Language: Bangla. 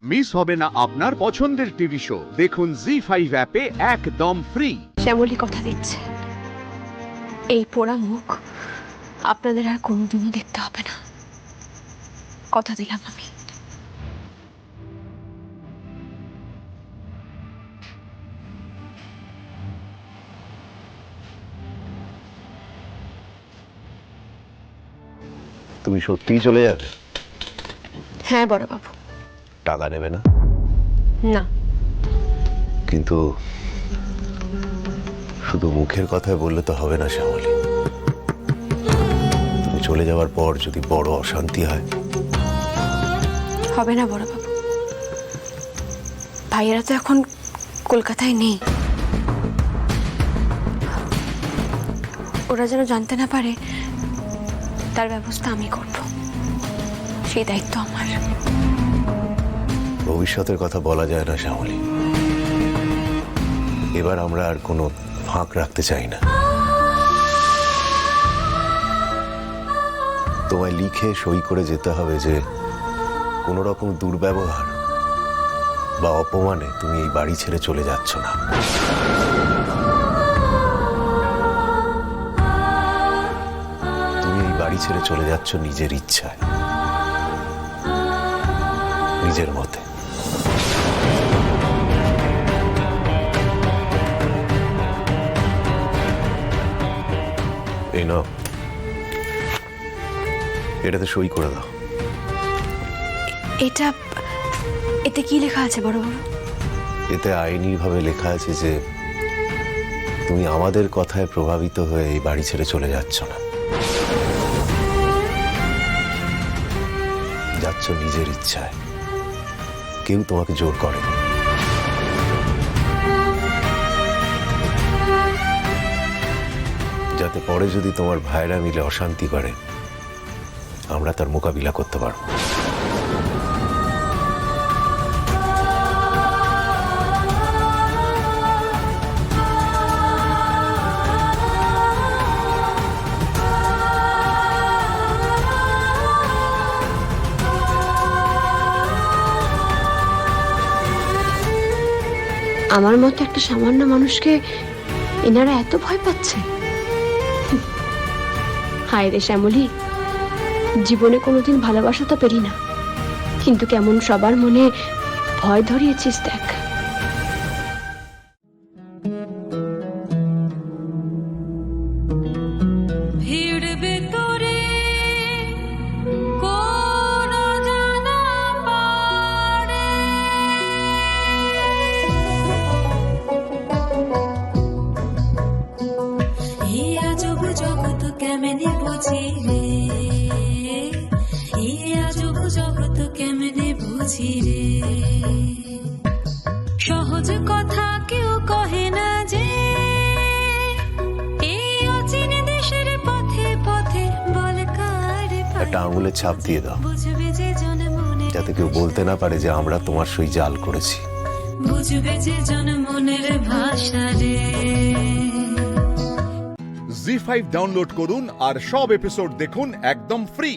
মিস হবে না আপনার পছন্দের টিভি শো। দেখুন জি5 অ্যাপে একদম ফ্রি। শ্যামলী কথা দিচ্ছে, এই পোড়া মুখ আপনাদের আর কোনোদিনও দেখতে হবে না। কথা দিলাম আমি। তুমি সত্যিই চলে যাবে? হ্যাঁ বড়বাবু। টাকা নেবে না? না। কিন্তু শুধু মুখের কথায় বললে তো হবে না শ্যামলী। তুমি চলে যাওয়ার পর যদি বড় অশান্তি হয়? হবে না বড়বাবু, ভাইয়েরা তো এখন কলকাতায় নেই। ওরা যেন জানতে না পারে, তার ব্যবস্থা আমি করব। সেই দায়িত্ব আমার। ভবিষ্যতের কথা বলা যায় না শ্যামলী। এবার আমরা আর কোনো ফাঁক রাখতে চাই না। তোমায় লিখে সই করে যেতে হবে যে কোনো রকম দুর্ব্যবহার বা অপমানে তুমি এই বাড়ি ছেড়ে চলে যাচ্ছ না। তুমি এই বাড়ি ছেড়ে চলে যাচ্ছ নিজের ইচ্ছায়, নিজের মতে। এই নাও, এটাতে সই করে দাও। এতে কি লেখা আছে বড়বাবু? এতে আইনিভাবে লেখা আছে যে তুমি আমাদের কথায় প্রভাবিত হয়ে এই বাড়ি ছেড়ে চলে যাচ্ছ না, যাচ্ছ নিজের ইচ্ছায়। কেউ তোমাকে জোর করেনি। যাতে পরে যদি তোমার ভাইরা মিলে অশান্তি করে, আমরা তার মোকাবিলা করতে পারবো। আমার মতো একটা সামান্য মানুষকে এনারা এত ভয় পাচ্ছে? হায় রে শ্যামলী, জীবনে কোনোদিন ভালোবাসা তো পেরি না, কিন্তু কেমন সবার মনে ভয় ধরিয়েছিস দেখ। কেমনে বুঝি রে, আজব জগৎ কেমনে বুঝি রে। সহজ কথা কেউ কহে না যে, এই অচিন দেশের পথে পথে বল কার। একটা আঙুলের ছাপ দিয়ে দাও, বুঝবে যে জন মনে, যাতে কেউ বলতে না পারে যে আমরা তোমার সই জাল করেছি। বুঝবে যে জন মনের ভাষা রে। জি5 ডাউনলোড করুন আর সব এপিসোড দেখুন একদম ফ্রি।